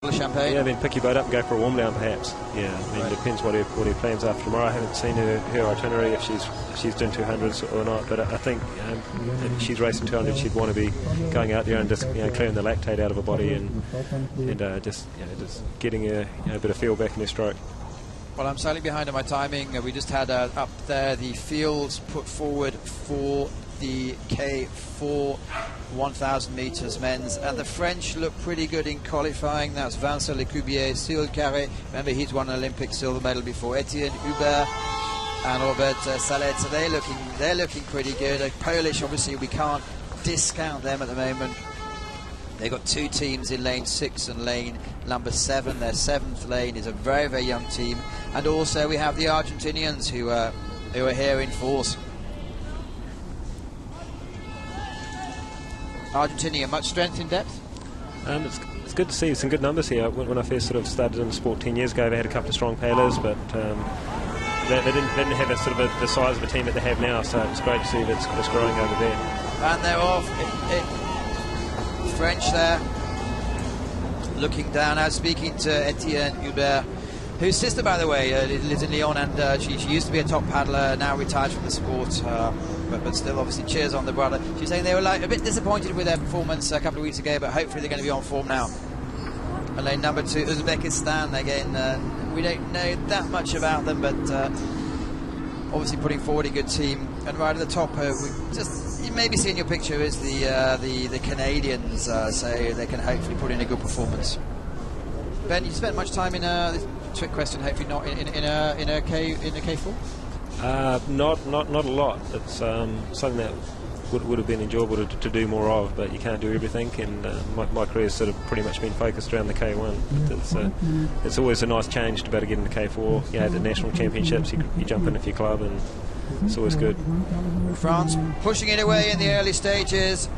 Champagne? Yeah, then pick your boat up and go for a warm down perhaps. Yeah, I mean, it depends what her plans are for tomorrow. I haven't seen her itinerary if she's doing 200s or not, but I think if she's racing 200, she'd want to be going out there and just clearing the lactate out of her body and just getting a bit of feel back in her stroke. Well, I'm slightly behind on my timing. We just had up there the fields put forward for the K4 1,000 metres men's, and the French look pretty good in qualifying. That's Vincent Lecubier, Cyril Carré. Remember, he's won an Olympic silver medal before. Etienne Hubert and Robert Salet. So they're looking pretty good. Polish, obviously, we can't discount them at the moment. They've got two teams in lane 6 and lane number 7. Their 7th lane is a very, very young team. And also we have the Argentinians who are here in force. Argentina, much strength in depth? It's good to see some good numbers here. When I first sort of started in the sport 10 years ago, they had a couple of strong pailers, but they didn't have the size of a team that they have now, so it's great to see that it's growing over there. And they're off. French there, looking down. I was speaking to Etienne Hubert, whose sister, by the way, lives in Lyon, and she used to be a top paddler, now retired from the sport, but still obviously cheers on the brother. She's saying they were a bit disappointed with their performance a couple of weeks ago, but hopefully they're going to be on form now. And lane number 2, Uzbekistan, again, we don't know that much about them, but obviously putting forward a good team. And right at the top, you maybe see in your picture is the Canadians, so they can hopefully put in a good performance. Ben, you spent much time in this trick question, hopefully not in a K4? Not a lot. It's something that would have been enjoyable to do more of, but you can't do everything, and my career's sort of pretty much been focused around the K1. It's always a nice change to be able to get into K4. The national championships, you jump in with your club, and it's always good. France pushing it away in the early stages.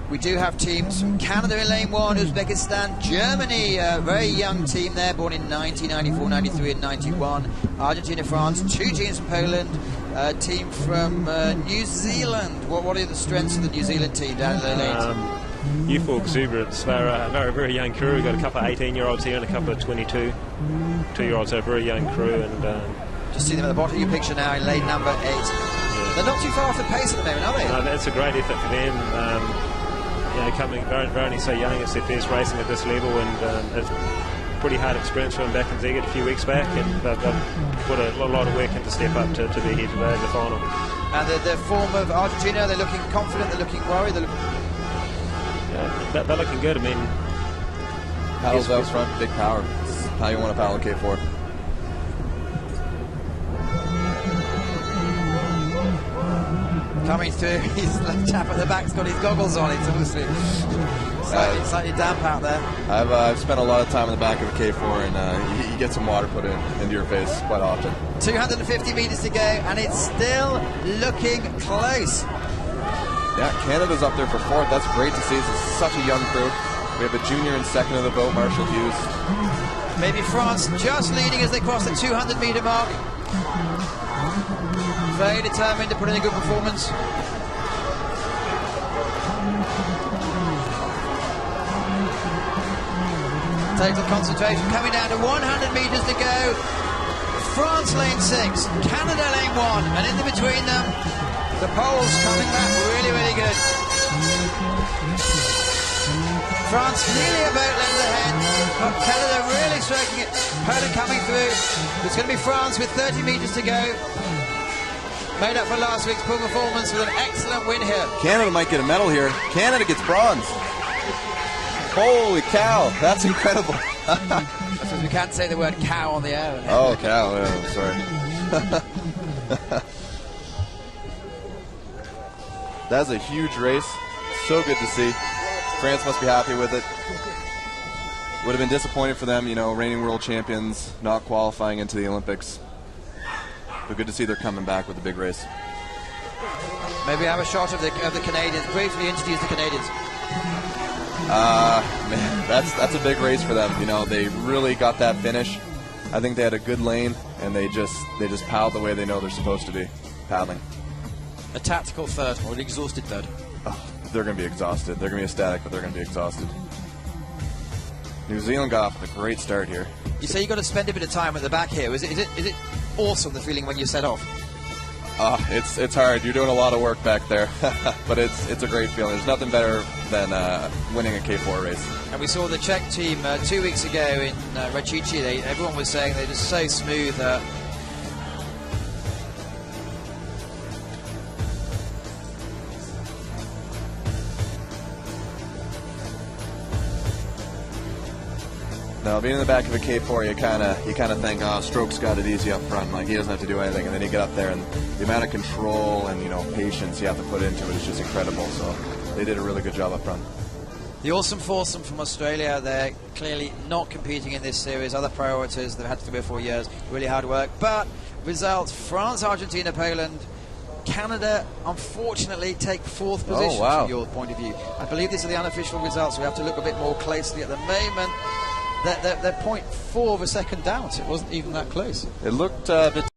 We do have teams from Canada in lane 1, Uzbekistan, Germany, a very young team there, born in 1994, 93 and 91. Argentina, France, 2 teams from Poland, a team from New Zealand. What are the strengths of the New Zealand team down in the lanes? Youthful exuberance. They're a very young crew. We've got a couple of 18-year-olds here and a couple of 22-year-olds, so a very young crew. And just see them at the bottom of your picture now in lane number 8. Yeah. They're not too far off the pace at the moment, are they? No, that's a great effort for them. They're only so young. It's their first racing at this level, and it's pretty hard experience for them back in Szeged a few weeks back, and they've put a lot of work in to step up to be here today in the final. And the form of Argentina, they're looking confident, they're looking worried, they're looking good. I mean, paddles out front, big power. This is how you want to paddle K4. Coming through, he's the chap at the back's got his goggles on. It's obviously slightly damp out there. I've spent a lot of time in the back of a K4, and you get some water put into your face quite often. 250 metres to go, and it's still looking close. Yeah, Canada's up there for 4th. That's great to see. This is such a young crew. We have a junior in 2nd of the boat, Marshall Hughes. Maybe France just leading as they cross the 200-metre mark. Very determined to put in a good performance. Total concentration coming down to 100 metres to go. France lane 6, Canada lane 1, and in between them, the Poles coming back really, really good. France nearly a boat length ahead, but Canada really striking it. Poland coming through. It's going to be France with 30 metres to go. Made up for last week's poor performance with an excellent win here. Canada might get a medal here. Canada gets bronze. Holy cow, that's incredible. I suppose we can't say the word cow on the air. Oh, cow, yeah, sorry. That's a huge race. So good to see. France must be happy with it. Would have been disappointed for them, reigning world champions, not qualifying into the Olympics. But good to see they're coming back with a big race. Maybe have a shot of the Canadians. Briefly introduce the Canadians. Man, that's a big race for them. They really got that finish. I think they had a good lane, and they just paddled the way they know they're supposed to be paddling. A tactical third, or an exhausted third. Oh, they're going to be exhausted. They're going to be ecstatic, but they're going to be exhausted. New Zealand got off with a great start here. You say you got to spend a bit of time at the back here. Is it awesome, the feeling when you set off? It's hard. You're doing a lot of work back there, but it's a great feeling. There's nothing better than winning a K4 race. And we saw the Czech team 2 weeks ago in Račici. Everyone was saying they're just so smooth. Now, being in the back of a K4, you kind of think, oh, Stroke's got it easy up front, like he doesn't have to do anything, and then you get up there, and the amount of control and patience you have to put into it is just incredible. So they did a really good job up front. The awesome foursome from Australia, they're clearly not competing in this series. Other priorities they've had for 3 or 4 years, really hard work. But results: France, Argentina, Poland. Canada, unfortunately, take 4th position. Oh, wow. From your point of view. I believe these are the unofficial results. We have to look a bit more closely at the moment. They're 0.4 of a second down, so it wasn't even that close. It looked a bit